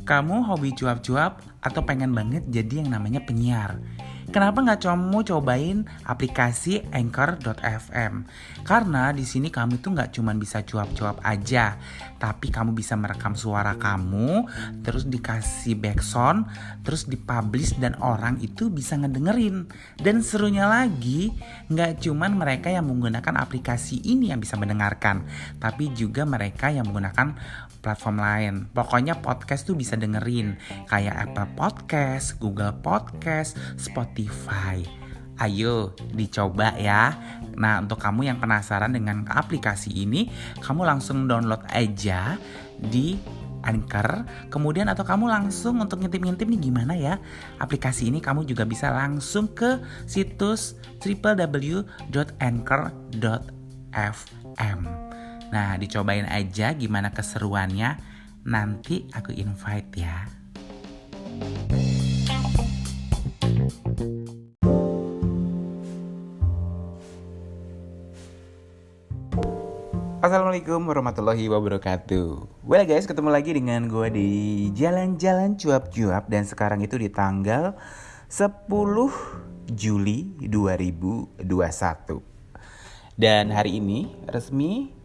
Kamu hobi cuap-cuap atau pengen banget jadi yang namanya penyiar? Kenapa nggak kamu cobain aplikasi Anchor.fm? Karena di sini kamu tuh nggak cuma bisa cuap-cuap aja, tapi kamu bisa merekam suara kamu, terus dikasih backsound, terus dipublish dan orang itu bisa ngedengerin. Dan serunya lagi, nggak cuma mereka yang menggunakan aplikasi ini yang bisa mendengarkan, tapi juga mereka yang menggunakan platform lain. Pokoknya podcast tuh bisa dengerin kayak Apple Podcast, Google Podcast, Spotify. Ayo dicoba ya. Nah, untuk kamu yang penasaran dengan aplikasi ini, kamu langsung download aja di Anchor. Kemudian atau kamu langsung untuk ngintip-ngintip nih gimana ya aplikasi ini, kamu juga bisa langsung ke situs www.anchor.fm. Nah, dicobain aja gimana keseruannya. Nanti aku invite ya. Assalamualaikum warahmatullahi wabarakatuh. Well guys, ketemu lagi dengan gue di Jalan-Jalan Cuap-Cuap. Dan sekarang itu di tanggal 10 Juli 2021. Dan hari ini resmi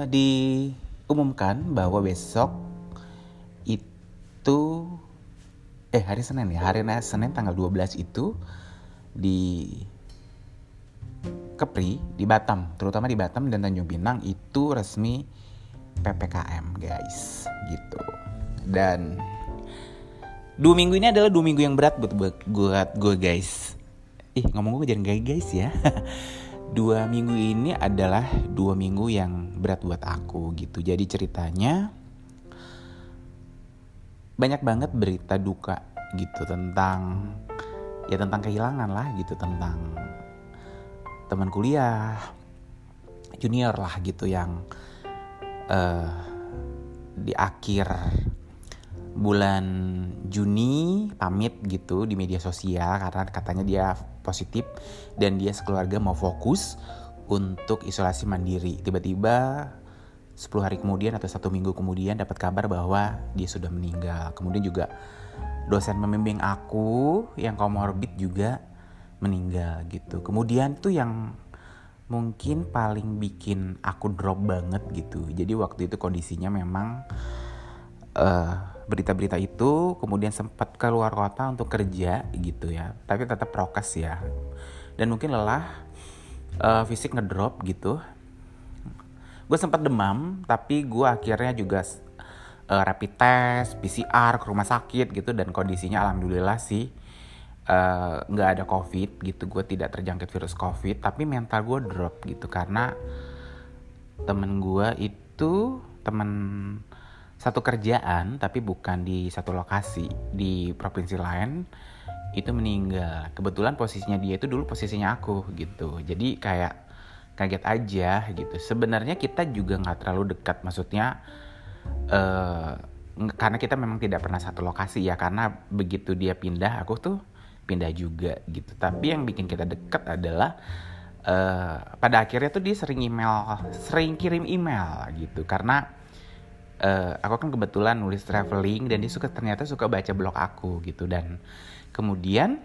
diumumkan bahwa besok itu hari Senin ya, hari Senin tanggal 12 itu di Kepri, di Batam, terutama di Batam dan Tanjung Pinang itu resmi PPKM guys, gitu. Dan 2 minggu ini adalah 2 minggu yang berat buat gue guys. Ngomong gue jangan guys ya. 2 minggu ini adalah 2 minggu yang berat buat aku gitu. Jadi ceritanya banyak banget berita duka gitu tentang kehilangan lah gitu, tentang teman kuliah, junior lah gitu yang di akhir bulan Juni pamit gitu di media sosial karena katanya dia positif dan dia sekeluarga mau fokus untuk isolasi mandiri. Tiba-tiba 10 hari kemudian atau 1 minggu kemudian dapat kabar bahwa dia sudah meninggal. Kemudian juga dosen pembimbing aku yang komorbid juga meninggal gitu. Kemudian tuh yang mungkin paling bikin aku drop banget gitu. Jadi waktu itu kondisinya memang berita-berita itu, kemudian sempat keluar kota untuk kerja gitu ya, tapi tetap prokes ya, dan mungkin lelah, fisik ngedrop gitu. Gue sempat demam, tapi gue akhirnya juga rapid test, PCR ke rumah sakit gitu, dan kondisinya alhamdulillah sih nggak ada COVID gitu. Gue tidak terjangkit virus COVID, tapi mental gue drop gitu karena temen gue itu satu kerjaan tapi bukan di satu lokasi, di provinsi lain, itu meninggal. Kebetulan posisinya dia itu dulu posisinya aku gitu. Jadi kayak kaget aja gitu. Sebenarnya kita juga gak terlalu dekat, maksudnya karena kita memang tidak pernah satu lokasi ya. Karena begitu dia pindah, aku tuh pindah juga gitu. Tapi yang bikin kita dekat adalah pada akhirnya tuh dia sering kirim email gitu. Karena aku kan kebetulan nulis traveling dan dia ternyata suka baca blog aku gitu. Dan kemudian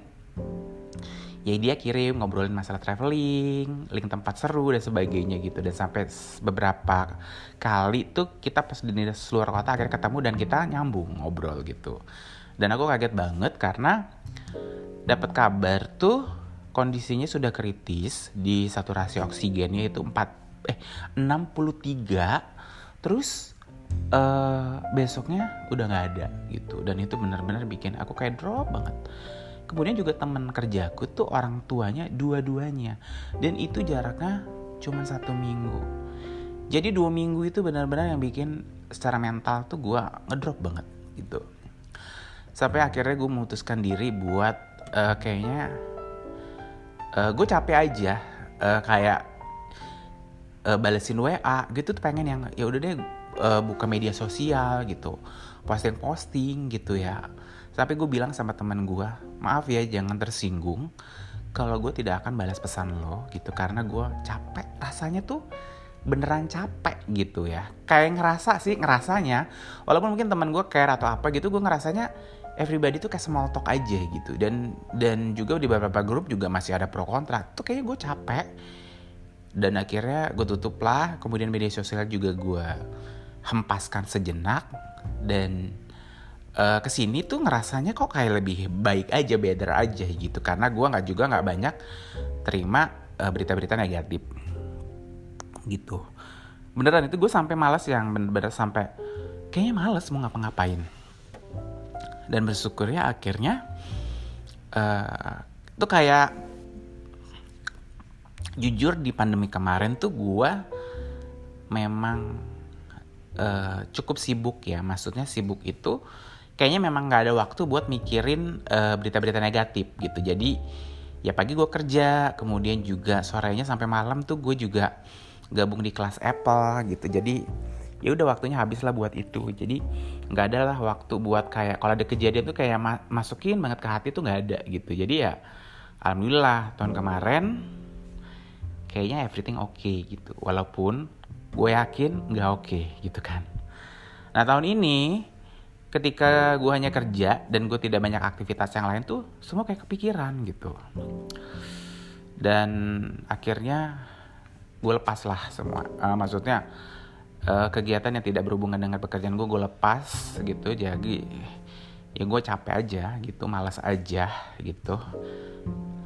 ya dia kirim ngobrolin masalah traveling, link tempat seru dan sebagainya gitu. Dan sampai beberapa kali tuh kita pas di luar kota akhirnya ketemu dan kita nyambung ngobrol gitu. Dan aku kaget banget karena dapat kabar tuh kondisinya sudah kritis, di saturasi oksigennya itu 63, terus besoknya udah gak ada gitu. Dan itu benar-benar bikin aku kayak drop banget. Kemudian juga teman kerjaku tuh orang tuanya dua-duanya, dan itu jaraknya cuma 1 minggu. Jadi 2 minggu itu benar-benar yang bikin secara mental tuh gue ngedrop banget gitu. Sampai akhirnya gue memutuskan diri buat kayaknya gue capek aja, kayak balesin WA gitu tuh, pengen yang ya udah deh buka media sosial gitu, posting gitu ya. Tapi gue bilang sama teman gue, maaf ya jangan tersinggung kalau gue tidak akan balas pesan lo gitu, karena gue capek. Rasanya tuh beneran capek gitu ya. Kayak ngerasanya walaupun mungkin teman gue care atau apa gitu, gue ngerasanya everybody tuh kayak small talk aja gitu. Dan juga di beberapa grup juga masih ada pro kontra. Tuh kayaknya gue capek. Dan akhirnya gue tutup lah. Kemudian media sosial juga gue hempaskan sejenak. Dan kesini tuh ngerasanya kok kayak lebih baik aja, better aja gitu. Karena gue nggak banyak terima berita-berita negatif gitu. Beneran itu gue sampai malas, yang bener-bener sampai kayaknya malas mau ngapa-ngapain. Dan bersyukurnya akhirnya tuh kayak jujur di pandemi kemarin tuh gue memang cukup sibuk ya. Maksudnya sibuk itu kayaknya memang gak ada waktu buat mikirin berita-berita negatif gitu. Jadi ya pagi gue kerja, kemudian juga sorenya sampai malam tuh gue juga gabung di kelas Apple gitu. Jadi ya udah waktunya habis lah buat itu. Jadi nggak ada lah waktu buat kayak kalau ada kejadian tuh kayak masukin banget ke hati tuh nggak ada gitu. Jadi ya alhamdulillah tahun kemarin kayaknya everything okay gitu. Walaupun gue yakin nggak okay gitu kan. Nah tahun ini ketika gue hanya kerja dan gue tidak banyak aktivitas yang lain tuh semua kayak kepikiran gitu. Dan akhirnya gue lepas lah semua. Maksudnya kegiatan yang tidak berhubungan dengan pekerjaan gue lepas gitu. Jadi ya gue capek aja gitu, malas aja gitu.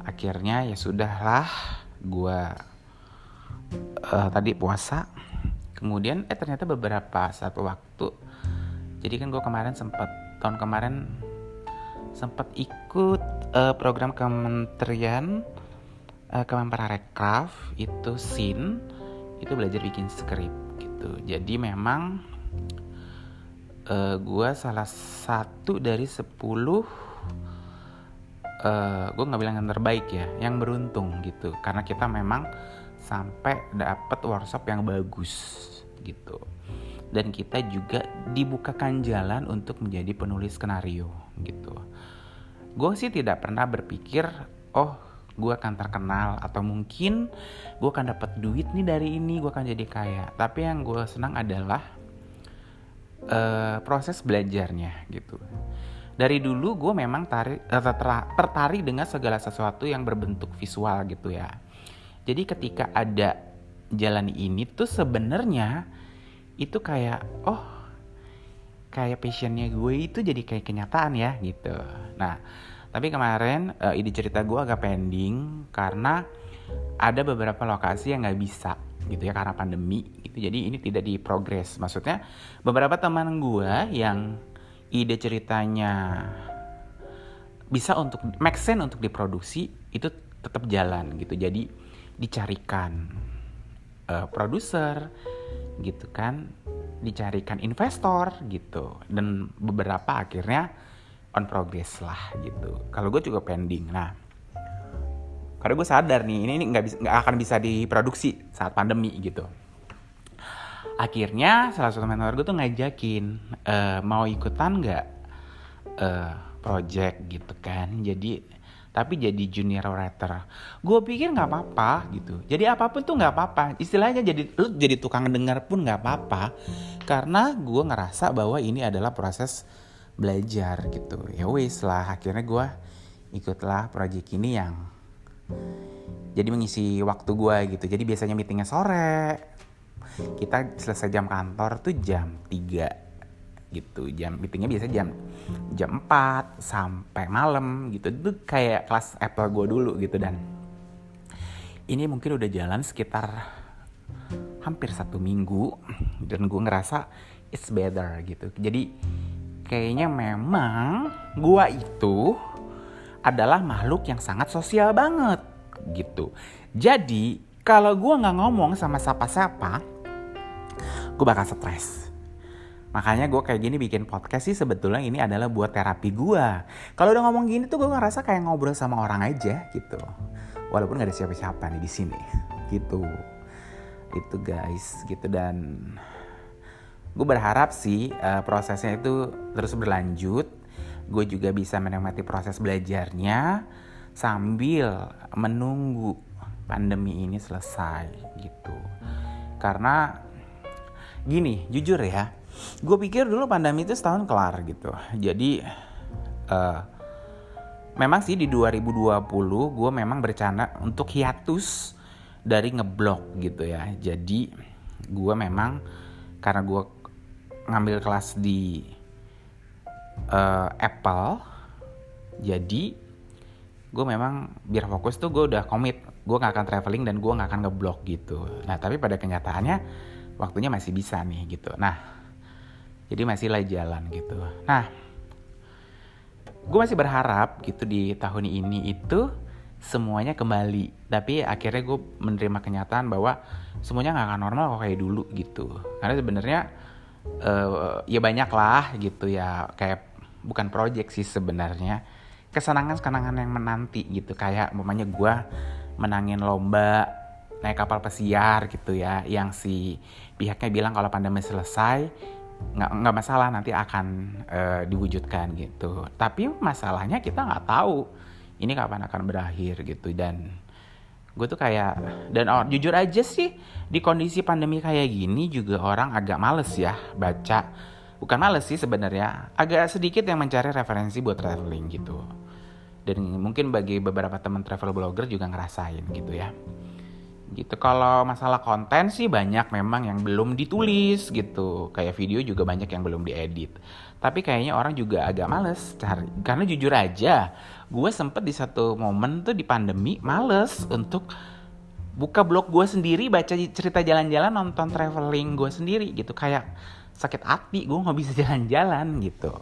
Akhirnya ya sudahlah, gue tadi puasa. Kemudian ternyata beberapa satu waktu, jadi kan gue tahun kemarin sempat ikut program kementerian Kemenparekraf itu SIN, itu belajar bikin skrip gitu. Jadi memang gue salah satu dari 10 gue nggak bilang yang terbaik ya, yang beruntung gitu. Karena kita memang sampai dapet workshop yang bagus gitu. Dan kita juga dibukakan jalan untuk menjadi penulis skenario gitu. Gue sih tidak pernah berpikir, gue akan terkenal atau mungkin gue akan dapat duit nih dari ini, gue akan jadi kaya. Tapi yang gue senang adalah proses belajarnya gitu. Dari dulu gue memang tertarik dengan segala sesuatu yang berbentuk visual gitu ya. Jadi ketika ada jalan ini tuh sebenarnya itu kayak kayak passionnya gue itu jadi kayak kenyataan ya gitu. Nah tapi kemarin ide cerita gue agak pending karena ada beberapa lokasi yang gak bisa gitu ya karena pandemi gitu. Jadi ini tidak di progress. Maksudnya beberapa teman gue yang ide ceritanya bisa untuk make sense untuk diproduksi itu tetap jalan gitu. Jadi dicarikan produser gitu kan, dicarikan investor gitu. Dan beberapa akhirnya on progress lah gitu. Kalau gue juga pending. Nah, karena gue sadar nih ini nggak akan bisa diproduksi saat pandemi gitu. Akhirnya salah satu mentor gue tuh ngajakin mau ikutan nggak project gitu kan. Tapi jadi junior writer. Gue pikir nggak apa-apa gitu. Jadi apapun tuh nggak apa-apa. Istilahnya lu jadi tukang dengar pun nggak apa-apa. Karena gue ngerasa bahwa ini adalah proses belajar gitu. Ya wis lah, akhirnya gue ikutlah project ini yang jadi mengisi waktu gue gitu. Jadi biasanya meetingnya sore, kita selesai jam kantor tuh jam 3 gitu. Meetingnya biasanya jam 4 sampai malam gitu. Itu kayak kelas Apple gue dulu gitu. Dan ini mungkin udah jalan sekitar hampir 1 minggu. Dan gue ngerasa it's better gitu. Jadi kayaknya memang gua itu adalah makhluk yang sangat sosial banget gitu. Jadi kalau gua gak ngomong sama siapa-siapa, gua bakal stres. Makanya gua kayak gini bikin podcast sih sebetulnya ini adalah buat terapi gua. Kalau udah ngomong gini tuh gua ngerasa kayak ngobrol sama orang aja gitu. Walaupun gak ada siapa-siapa nih di sini gitu. Itu guys gitu. Dan gue berharap sih prosesnya itu terus berlanjut. Gue juga bisa menikmati proses belajarnya sambil menunggu pandemi ini selesai gitu. Karena gini, jujur ya, gue pikir dulu pandemi itu setahun kelar gitu. Jadi memang sih di 2020 gue memang berencana untuk hiatus dari ngeblog gitu ya. Jadi gue memang karena gue ngambil kelas di Apple, jadi gue memang biar fokus tuh gue udah komit, gue gak akan traveling dan gue gak akan ngeblog gitu. Nah tapi pada kenyataannya waktunya masih bisa nih gitu. Nah jadi masih lah jalan gitu. Nah gue masih berharap gitu di tahun ini itu semuanya kembali. Tapi akhirnya gue menerima kenyataan bahwa semuanya gak akan normal kok kayak dulu gitu. Karena sebenarnya ya banyak lah gitu ya, kayak bukan project sih sebenarnya, kesenangan yang menanti gitu. Kayak umpamanya gue menangin lomba naik kapal pesiar gitu ya, yang si pihaknya bilang kalau pandemi selesai nggak masalah, nanti akan diwujudkan gitu. Tapi masalahnya kita nggak tahu ini kapan akan berakhir gitu. Dan gue tuh kayak, dan jujur aja sih di kondisi pandemi kayak gini juga orang agak males ya baca. Bukan males sih sebenarnya, agak sedikit yang mencari referensi buat traveling gitu. Dan mungkin bagi beberapa teman travel blogger juga ngerasain gitu ya. Gitu. Kalau masalah konten sih banyak memang yang belum ditulis gitu. Kayak video juga banyak yang belum diedit. Tapi kayaknya orang juga agak males cari. Karena jujur aja, gue sempet di satu momen tuh di pandemi males untuk buka blog gue sendiri, baca cerita jalan-jalan, nonton traveling gue sendiri gitu. Kayak sakit hati, gue gak bisa jalan-jalan gitu.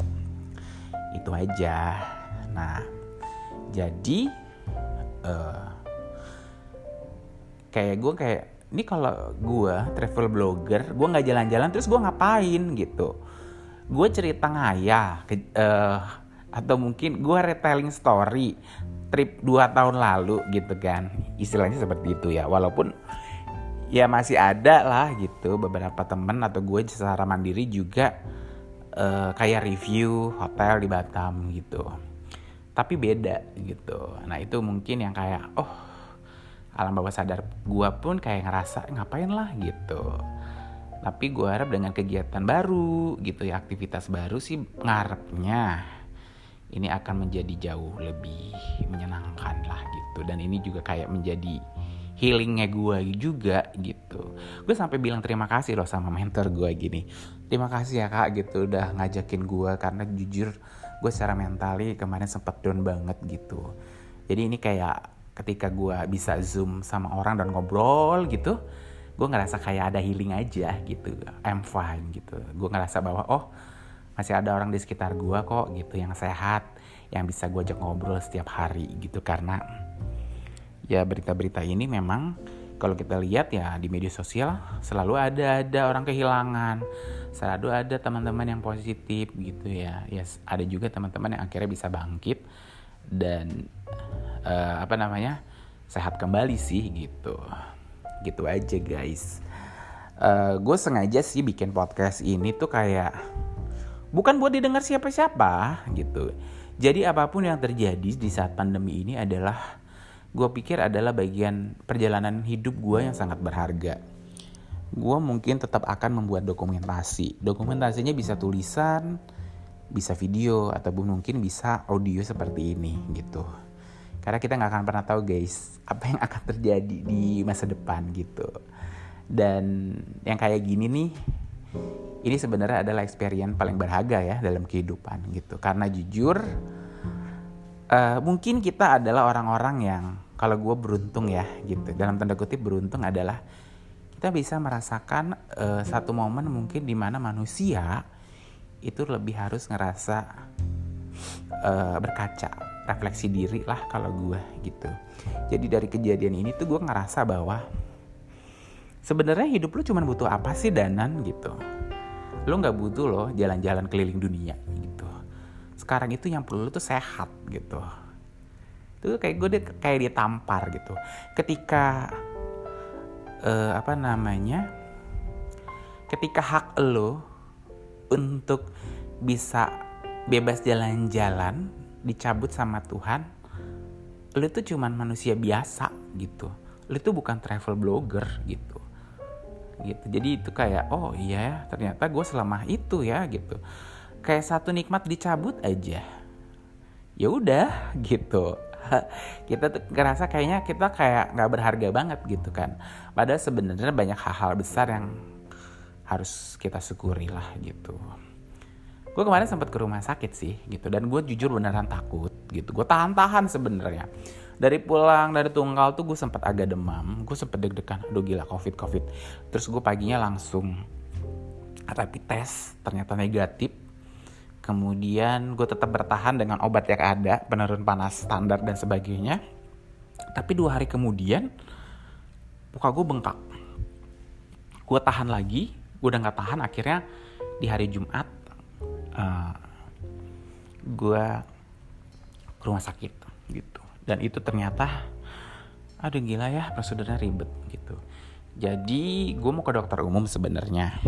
Itu aja. Nah, jadi kayak gue ini kalau gue travel blogger, gue nggak jalan-jalan terus gue ngapain gitu? Gue cerita ngayal atau mungkin gue retelling story trip 2 tahun lalu gitu kan, istilahnya seperti itu ya. Walaupun ya masih ada lah gitu beberapa temen atau gue secara mandiri juga kayak review hotel di Batam gitu. Tapi beda gitu. Nah itu mungkin yang kayak alam bawah sadar gue pun kayak ngerasa ngapain lah gitu. Tapi gue harap dengan kegiatan baru gitu ya, aktivitas baru sih ngarepnya ini akan menjadi jauh lebih menyenangkan lah gitu. Dan ini juga kayak menjadi healingnya gue juga gitu. Gue sampai bilang terima kasih loh sama mentor gue gini, terima kasih ya kak gitu udah ngajakin gue, karena jujur gue secara mentali kemarin sempet down banget gitu. Jadi ini kayak ketika gue bisa zoom sama orang dan ngobrol gitu, gue ngerasa kayak ada healing aja gitu. I'm fine gitu. Gue ngerasa bahwa masih ada orang di sekitar gue kok gitu yang sehat, yang bisa gue ajak ngobrol setiap hari gitu. Karena ya berita-berita ini memang kalau kita lihat ya di media sosial selalu ada orang kehilangan, selalu ada teman-teman yang positif gitu ya. Ya ada juga teman-teman yang akhirnya bisa bangkit dan sehat kembali sih gitu aja guys. Gue sengaja sih bikin podcast ini tuh kayak bukan buat didengar siapa-siapa gitu. Jadi apapun yang terjadi di saat pandemi ini adalah, gue pikir adalah bagian perjalanan hidup gue yang sangat berharga. Gue mungkin tetap akan membuat dokumentasinya bisa tulisan, bisa video, ataupun mungkin bisa audio seperti ini gitu. Karena kita gak akan pernah tahu guys apa yang akan terjadi di masa depan gitu. Dan yang kayak gini nih, ini sebenarnya adalah experience paling berharga ya dalam kehidupan gitu. Karena jujur mungkin kita adalah orang-orang yang, kalau gue beruntung ya gitu, dalam tanda kutip beruntung adalah kita bisa merasakan satu momen mungkin di mana manusia itu lebih harus ngerasa berkaca, refleksi diri lah kalau gue gitu. Jadi dari kejadian ini tuh gue ngerasa bahwa sebenarnya hidup lu cuma butuh apa sih Danan gitu. Lu nggak butuh loh jalan-jalan keliling dunia gitu. Sekarang itu yang perlu lu tuh sehat gitu. Itu kayak gue kayak ditampar gitu. Ketika ketika hak lo untuk bisa bebas jalan-jalan dicabut sama Tuhan, lo tuh cuman manusia biasa gitu. Lo tuh bukan travel blogger gitu. gitu. Jadi itu kayak oh iya ternyata gue selama itu ya gitu, kayak satu nikmat dicabut aja ya udah gitu. Kita tuh ngerasa kayaknya kita kayak nggak berharga banget gitu kan, padahal sebenarnya banyak hal-hal besar yang harus kita syukuri lah gitu. Gue kemarin sempat ke rumah sakit sih gitu, dan gue jujur beneran takut gitu. Gue tahan-tahan sebenarnya. Dari pulang dari Tunggal tuh gue sempat agak demam, gue sempat deg-degan, aduh gila covid. Terus gue paginya langsung rapid test, ternyata negatif. Kemudian gue tetap bertahan dengan obat yang ada, penurun panas standar dan sebagainya. Tapi 2 hari kemudian muka gue bengkak. Gue tahan lagi, gue udah gak tahan. Akhirnya di hari Jumat gue ke rumah sakit gitu. Dan itu ternyata aduh gila ya, prosedurnya ribet gitu. Jadi gue mau ke dokter umum sebenarnya.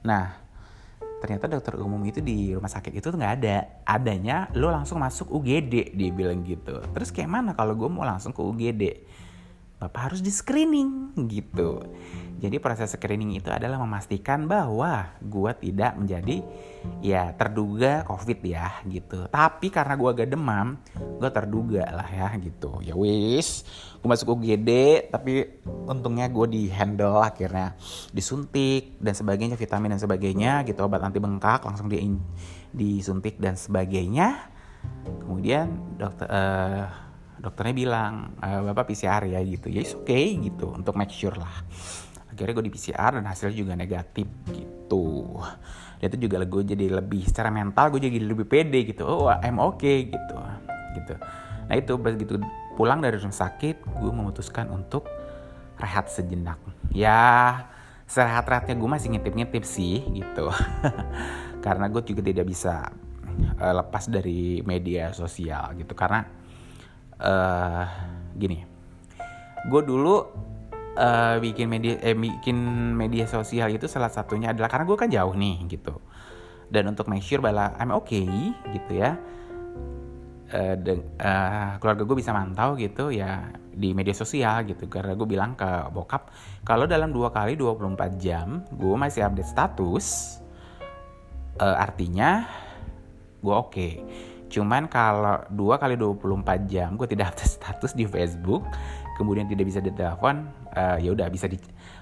Nah ternyata dokter umum itu di rumah sakit itu tuh nggak ada. Adanya lo langsung masuk UGD, dia bilang gitu. Terus kayak mana kalau gue mau langsung ke UGD? Bapak harus di screening gitu. Jadi proses screening itu adalah memastikan bahwa gue tidak menjadi ya terduga COVID ya gitu. Tapi karena gue agak demam, gue terduga lah ya gitu. Ya wis, gue masuk UGD, tapi untungnya gue di handle, akhirnya disuntik dan sebagainya, vitamin dan sebagainya gitu, obat anti bengkak langsung disuntik dan sebagainya. Kemudian dokternya bilang bapak PCR ya gitu. Ya oke gitu, untuk make sure lah. Akhirnya gue di PCR dan hasilnya juga negatif gitu. Dan itu juga gue jadi lebih secara mental, gue jadi lebih pede gitu. Oh I'm okay gitu. Nah itu begitu pulang dari rumah sakit, gue memutuskan untuk rehat sejenak. Ya serehat-rehatnya gue masih ngintip-ngintip sih gitu. Karena gue juga tidak bisa lepas dari media sosial gitu. Karena gini, gue dulu bikin media sosial itu salah satunya adalah karena gue kan jauh nih gitu, dan untuk make sure bahwa I'm okay gitu ya, keluarga gue bisa mantau gitu ya di media sosial gitu. Karena gue bilang ke bokap kalau dalam 2 kali 24 jam gue masih update status, artinya gue okay. Cuman kalau 2 kali 24 jam gue tidak update status di Facebook, kemudian tidak bisa ditelepon, ya udah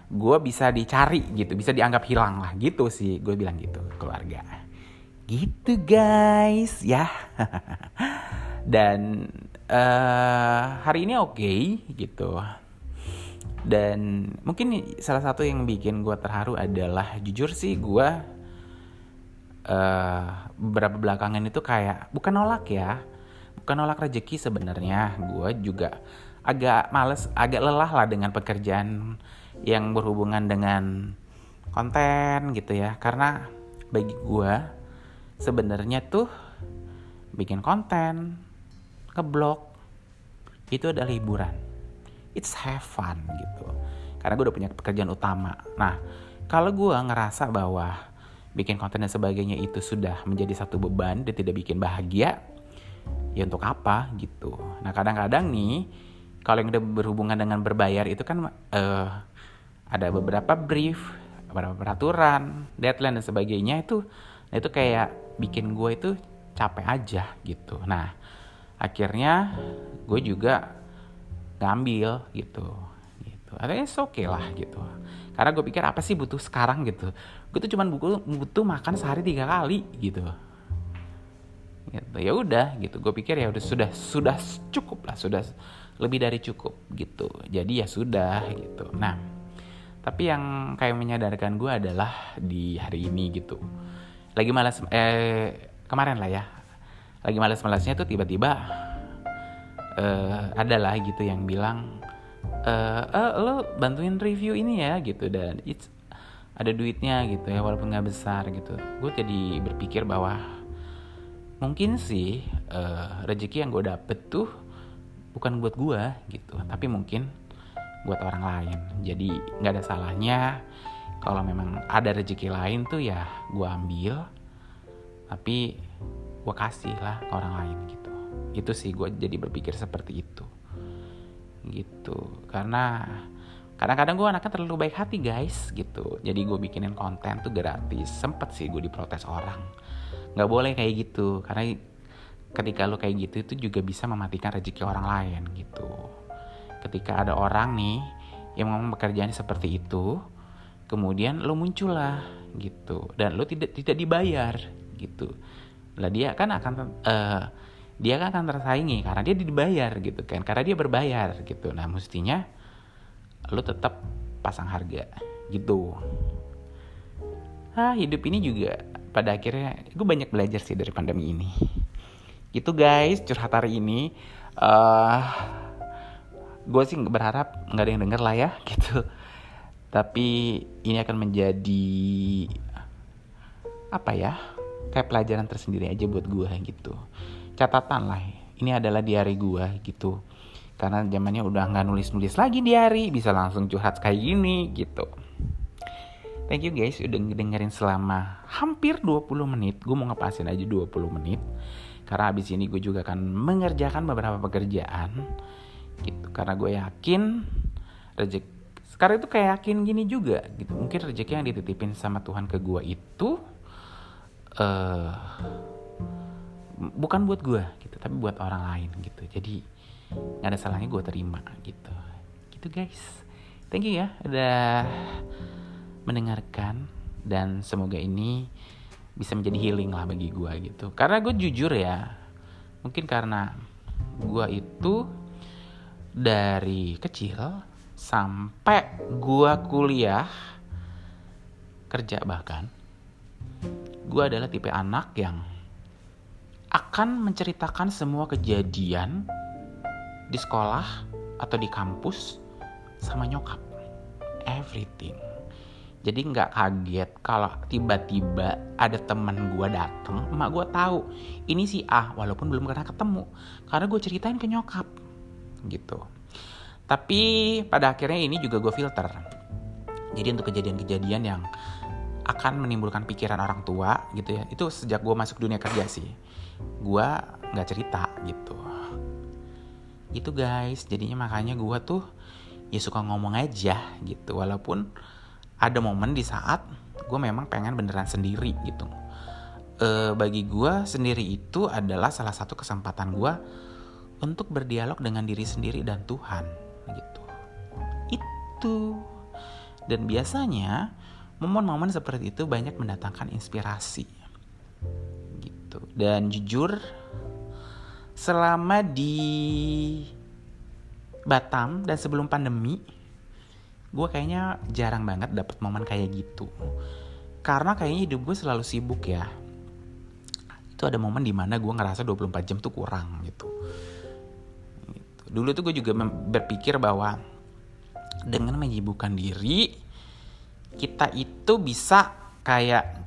gue bisa dicari gitu, bisa dianggap hilang lah gitu sih, gue bilang gitu ke keluarga. Gitu guys ya. Dan hari ini okay gitu. Dan mungkin salah satu yang bikin gue terharu adalah jujur sih gue beberapa belakangan itu kayak bukan nolak rezeki sebenarnya. Gue juga agak males, agak lelah lah dengan pekerjaan yang berhubungan dengan konten gitu ya. Karena bagi gue sebenarnya tuh bikin konten, ngeblog itu adalah hiburan. It's have fun gitu. Karena gue udah punya pekerjaan utama. Nah, kalau gue ngerasa bahwa bikin konten dan sebagainya itu sudah menjadi satu beban dan tidak bikin bahagia, ya untuk apa gitu. Nah, kadang-kadang nih kalau yang udah berhubungan dengan berbayar itu kan ada beberapa brief, beberapa peraturan, deadline dan sebagainya itu kayak bikin gue itu capek aja gitu. Nah akhirnya gue juga ngambil gitu. Artinya oke lah gitu. Karena gue pikir apa sih butuh sekarang gitu. Gue tuh cuman butuh makan sehari 3 kali gitu. Gitu. Ya udah gitu. Gue pikir ya udah sudah cukup lah, sudah lebih dari cukup gitu. Jadi ya sudah gitu. Nah, tapi yang kayak menyadarkan gue adalah di hari ini gitu. Lagi malas kemarin lah ya. Lagi malas-malasnya tuh tiba-tiba ada lah gitu yang bilang lo bantuin review ini ya gitu, dan ada duitnya gitu ya walaupun nggak besar gitu. Gue jadi berpikir bahwa mungkin sih rezeki yang gue dapet tuh bukan buat gue gitu, tapi mungkin buat orang lain. Jadi nggak ada salahnya kalau memang ada rezeki lain tuh ya gue ambil, tapi gue kasih lah ke orang lain gitu. Itu sih gue jadi berpikir seperti itu gitu. Karena Kadang-kadang gue anaknya terlalu baik hati guys gitu. Jadi gue bikinin konten tuh gratis. Sempet sih gue diprotes orang. Gak boleh kayak gitu. Karena ketika lo kayak gitu itu juga bisa mematikan rezeki orang lain gitu. Ketika ada orang nih yang ngomong pekerjaan seperti itu, kemudian lo muncul lah gitu. Dan lo tidak dibayar gitu. Lah dia kan akan tersaingi karena dia dibayar gitu kan. Karena dia berbayar gitu. Nah mestinya lu tetap pasang harga gitu. Hidup ini juga pada akhirnya gue banyak belajar sih dari pandemi ini. Gitu guys, curhat hari ini. Gue sih berharap nggak ada yang denger lah ya gitu. Tapi ini akan menjadi kayak pelajaran tersendiri aja buat gue gitu. Catatan lah, ini adalah diary gue gitu. Karena zamannya udah gak nulis-nulis lagi diary, bisa langsung curhat kayak gini gitu. Thank you guys udah dengerin selama hampir 20 menit. Gue mau ngepasin aja 20 menit. Karena abis ini gue juga akan mengerjakan beberapa pekerjaan gitu. Karena gue yakin rezeki sekarang itu kayak yakin gini juga gitu. Mungkin rezeki yang dititipin sama Tuhan ke gue itu bukan buat gue gitu, tapi buat orang lain gitu. Jadi gak ada salahnya gue terima gitu guys. Thank you ya udah mendengarkan, dan semoga ini bisa menjadi healing lah bagi gue gitu. Karena gue jujur ya, mungkin karena gue itu dari kecil sampai gue kuliah, kerja bahkan, gue adalah tipe anak yang akan menceritakan semua kejadian di sekolah atau di kampus sama nyokap, everything. Jadi nggak kaget kalau tiba-tiba ada teman gue datang, emak gue tahu ini si A walaupun belum pernah ketemu, karena gue ceritain ke nyokap gitu. Tapi pada akhirnya ini juga gue filter. Jadi untuk kejadian-kejadian yang akan menimbulkan pikiran orang tua gitu ya, itu sejak gue masuk dunia kerja sih, gue nggak cerita gitu. Itu guys, jadinya makanya gue tuh ya suka ngomong aja gitu. Walaupun ada momen di saat gue memang pengen beneran sendiri gitu. Bagi gue sendiri itu adalah salah satu kesempatan gue untuk berdialog dengan diri sendiri dan Tuhan gitu. Itu. Dan biasanya momen-momen seperti itu banyak mendatangkan inspirasi gitu. Dan jujur, selama di Batam dan sebelum pandemi, gue kayaknya jarang banget dapet momen kayak gitu. Karena kayaknya hidup gue selalu sibuk ya. Itu ada momen dimana gue ngerasa 24 jam tuh kurang gitu. Dulu tuh gue juga berpikir bahwa dengan menyibukkan diri, kita itu bisa kayak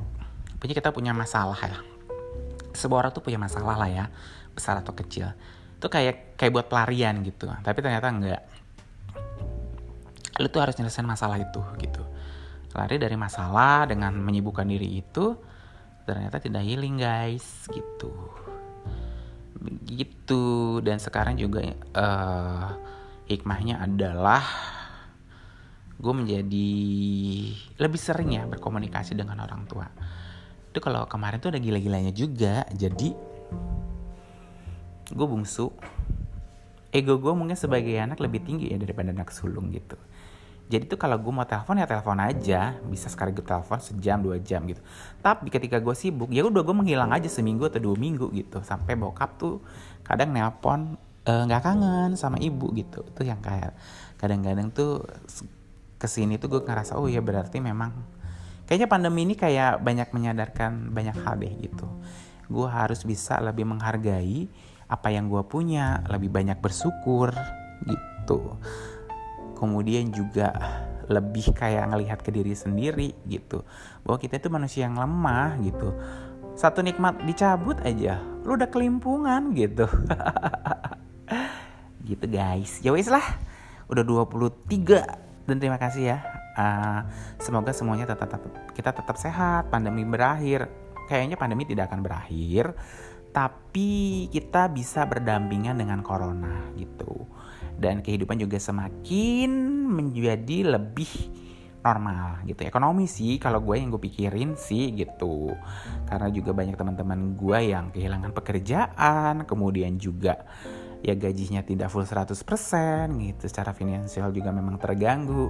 kita punya masalah ya. Semua orang tuh punya masalah lah ya, besar atau kecil. Itu kayak buat pelarian gitu. Tapi ternyata enggak. Lu tuh harus nyelesain masalah itu gitu. Lari dari masalah dengan menyibukkan diri itu ternyata tidak healing guys gitu. Begitu. Dan sekarang juga hikmahnya adalah gue menjadi lebih sering ya berkomunikasi dengan orang tua. Itu kalau kemarin tuh ada gila-gilanya juga. Jadi gue bungsu, ego gue mungkin sebagai anak lebih tinggi ya daripada anak sulung gitu. Jadi tuh kalau gue mau telepon ya telepon aja, bisa sekali gue telepon sejam 2 jam gitu. Tapi ketika gue sibuk ya udah gue menghilang aja seminggu atau 2 minggu gitu. Sampai bokap tuh kadang nelpon nggak kangen sama ibu gitu. Itu yang kayak kadang-kadang tuh kesini tuh gue ngerasa oh ya berarti memang kayaknya pandemi ini kayak banyak menyadarkan banyak hal deh gitu. Gue harus bisa lebih menghargai apa yang gue punya, lebih banyak bersyukur gitu. Kemudian juga lebih kayak ngelihat ke diri sendiri gitu, bahwa kita itu manusia yang lemah gitu. Satu nikmat dicabut aja lu udah kelimpungan gitu. Gitu guys. Ya wis lah, udah 23. Dan terima kasih ya. Semoga semuanya kita tetap sehat, pandemi berakhir. Kayaknya pandemi tidak akan berakhir, tapi kita bisa berdampingan dengan corona gitu. dan kehidupan juga semakin menjadi lebih normal gitu. Ekonomi sih kalau gue yang gue pikirin sih gitu. Karena juga banyak teman-teman gue yang kehilangan pekerjaan, kemudian juga ya gajinya tidak full 100% gitu. Secara finansial juga memang terganggu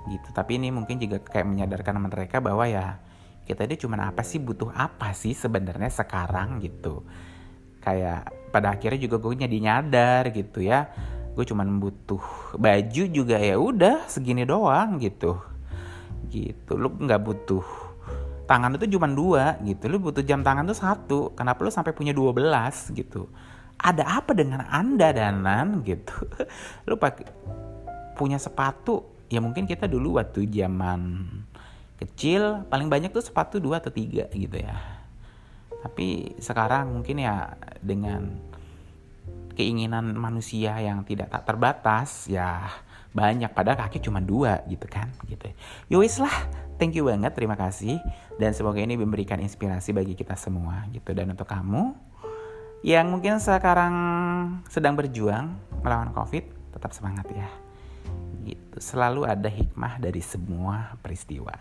gitu. Tapi ini mungkin juga kayak menyadarkan mereka bahwa ya kita ini cuman butuh apa sih sebenarnya sekarang gitu. Kayak pada akhirnya juga gue jadi nyadar gitu ya. Gue cuman butuh baju juga ya udah segini doang gitu. Lu nggak butuh tangan itu cuma 2 gitu, lu butuh jam tangan tuh 1, kenapa lu sampai punya 12 gitu? Ada apa dengan anda Danan gitu? Lu pakai punya sepatu ya, mungkin kita dulu waktu zaman kecil paling banyak tuh sepatu 2 atau 3 gitu ya, tapi sekarang mungkin ya dengan keinginan manusia yang tak terbatas ya banyak, padahal kaki cuma 2 gitu kan gitu. Yowis lah, thank you banget, terima kasih, dan semoga ini memberikan inspirasi bagi kita semua gitu. Dan untuk kamu yang mungkin sekarang sedang berjuang melawan COVID, tetap semangat ya gitu. Selalu ada hikmah dari semua peristiwa.